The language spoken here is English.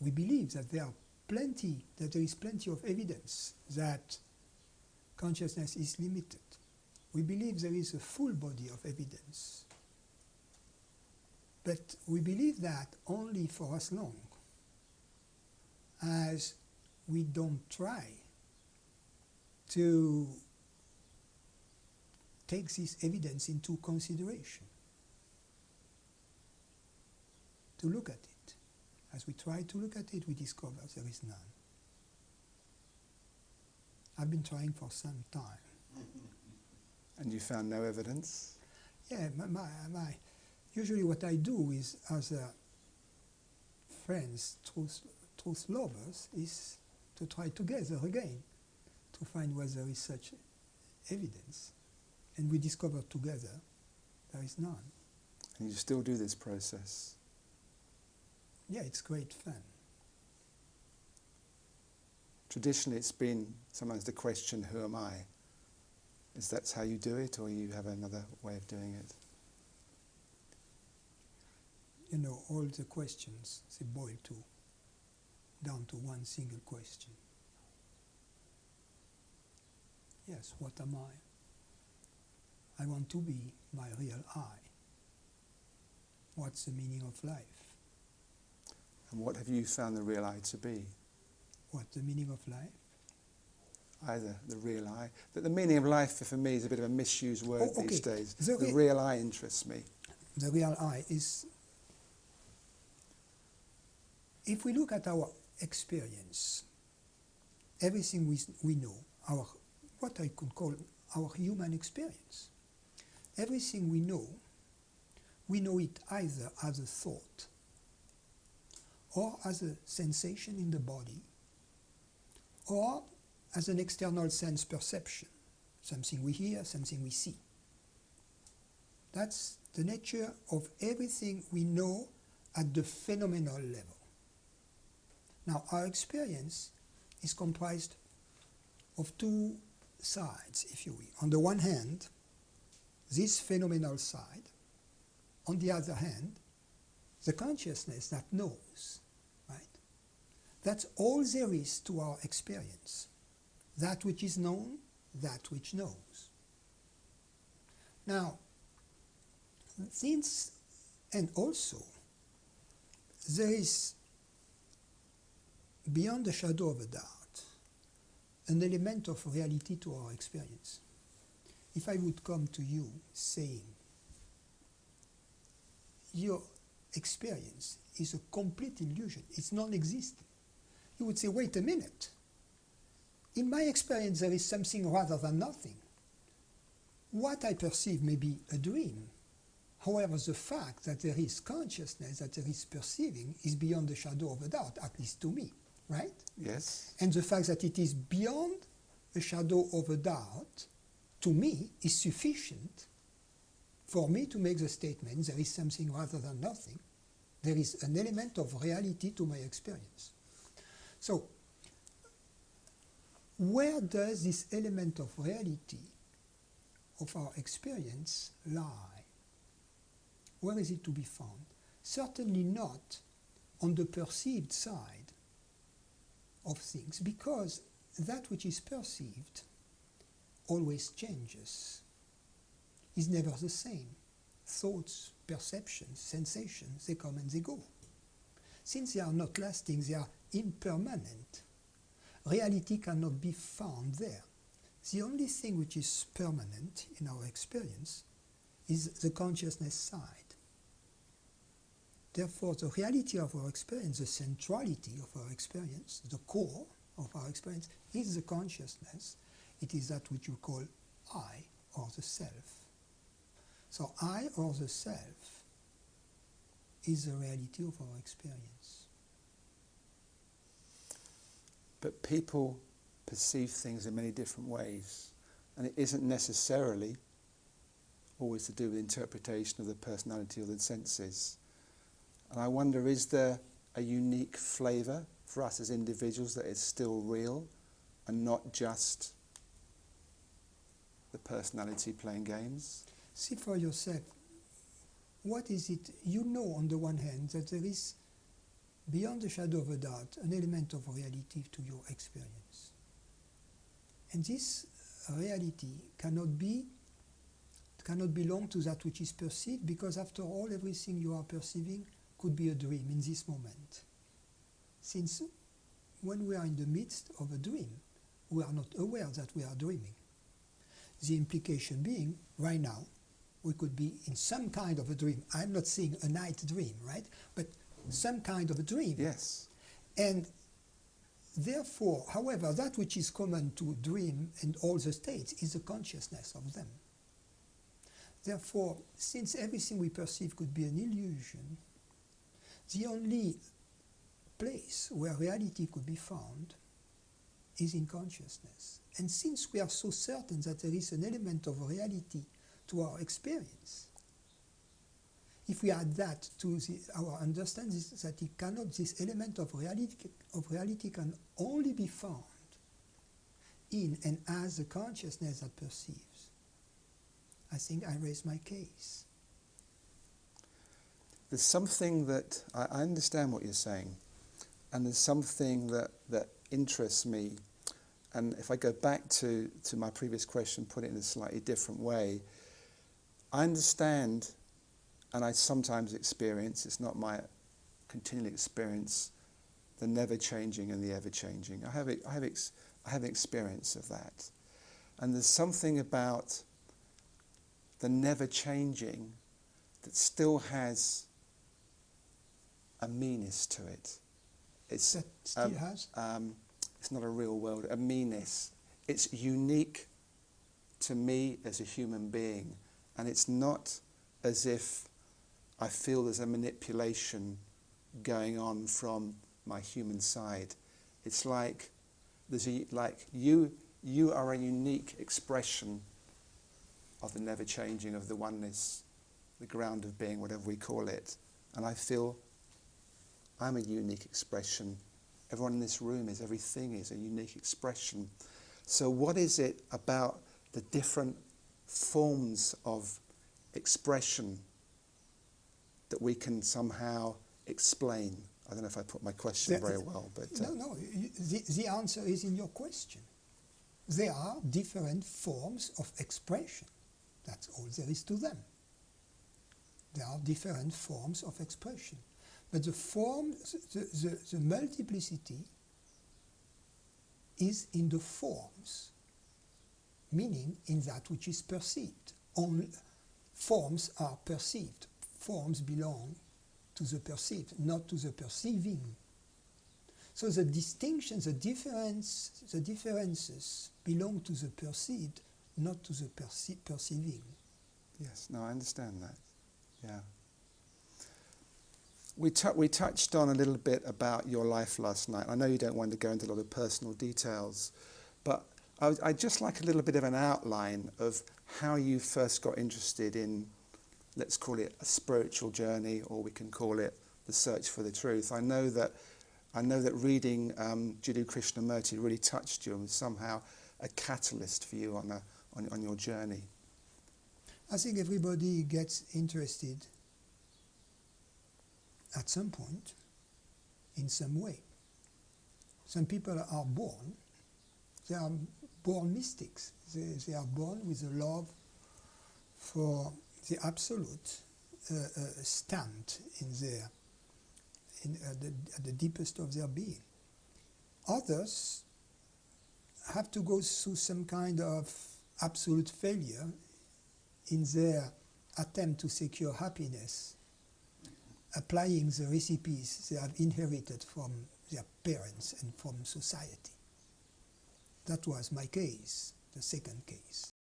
we believe that there is plenty of evidence that consciousness is limited. We believe there is a full body of evidence. But we believe that only for as long as we don't try to take this evidence into consideration, to look at it. As we try to look at it, we discover there is none. I've been trying for some time. And you found no evidence? Yeah, usually what I do is, as friends, truth lovers, is to try together again to find whether there is such evidence. And we discover together there is none. And you still do this process? Yeah, it's great fun. Traditionally it's been sometimes the question, who am I? Is that how you do it, or you have another way of doing it? You know, all the questions, they boil down to one single question. Yes, what am I? I want to be my real I. What's the meaning of life? And what have you found the real I to be? What's the meaning of life? Either the real I. But the meaning of life for me is a bit of a misused word these days. The real I interests me. The real I is, if we look at our experience, everything we know, what I could call our human experience, everything we know it either as a thought or as a sensation in the body, or as an external sense perception, something we hear, something we see. That's the nature of everything we know at the phenomenal level. Now, our experience is comprised of two sides, if you will. On the one hand, this phenomenal side. On the other hand, the consciousness that knows, right? That's all there is to our experience. That which is known, that which knows. Now, since, and also, there is, beyond the shadow of a doubt, an element of reality to our experience. If I would come to you saying, your experience is a complete illusion, it's non-existent, you would say, wait a minute. In my experience, there is something rather than nothing. What I perceive may be a dream. However, the fact that there is consciousness, that there is perceiving, is beyond the shadow of a doubt, at least to me, right? Yes. And the fact that it is beyond a shadow of a doubt, to me, is sufficient for me to make the statement, there is something rather than nothing. There is an element of reality to my experience. So, where does this element of reality of our experience lie? Where is it to be found? Certainly not on the perceived side of things, because that which is perceived always changes, is never the same. Thoughts, perceptions, sensations, they come and they go. Since they are not lasting, they are impermanent. Reality cannot be found there. The only thing which is permanent in our experience is the consciousness side. Therefore, the reality of our experience, the centrality of our experience, the core of our experience, is the consciousness. It is that which you call I, or the self. So I, or the self, is the reality of our experience. But people perceive things in many different ways, and it isn't necessarily always to do with interpretation of the personality or the senses. And I wonder, is there a unique flavour for us as individuals that is still real and not just the personality playing games? See for yourself, what is it? You know, on the one hand, that there is beyond the shadow of a doubt, an element of reality to your experience. And this reality cannot belong to that which is perceived, because after all, everything you are perceiving could be a dream in this moment. Since when we are in the midst of a dream, we are not aware that we are dreaming. The implication being, right now, we could be in some kind of a dream. I'm not saying a night dream, right? But some kind of a dream. Yes. And therefore, however, that which is common to dream and all the states is the consciousness of them. Therefore, since everything we perceive could be an illusion, the only place where reality could be found is in consciousness. And since we are so certain that there is an element of reality to our experience, if we add that to our understanding that it cannot, this element of reality can only be found in and as the consciousness that perceives, I think I raise my case. There's something that, I understand what you're saying, and there's something that interests me. And if I go back to my previous question, put it in a slightly different way, I understand, and I sometimes experience, it's not my continual experience, the never-changing and the ever-changing. I have experience of that. And there's something about the never-changing that still has a meanness to it. It's That still has? It's not a real word, a meanness. It's unique to me as a human being, and it's not as if I feel there's a manipulation going on from my human side. It's like you are a unique expression of the never-changing, of the oneness, the ground of being, whatever we call it. And I feel I'm a unique expression. Everyone in this room is, everything is a unique expression. So what is it about the different forms of expression that we can somehow explain? I don't know if I put my question very well, but... No, the answer is in your question. There are different forms of expression. That's all there is to them. There are different forms of expression. But the form, the multiplicity is in the forms, meaning in that which is perceived. Only forms are perceived. Forms belong to the perceived, not to the perceiving. So the distinctions, the differences belong to the perceived, not to the perceiving. Yes, no, I understand that. Yeah. We touched on a little bit about your life last night. I know you don't want to go into a lot of personal details, but I'd just like a little bit of an outline of how you first got interested in, let's call it a spiritual journey, or we can call it the search for the truth. I know that reading Jiddu Krishnamurti really touched you and was somehow a catalyst for you on your journey. I think everybody gets interested at some point, in some way. Some people are born, they are born mystics. They are born with a love for the absolute stamped at the deepest of their being. Others have to go through some kind of absolute failure in their attempt to secure happiness, applying the recipes they have inherited from their parents and from society. That was my case, the second case.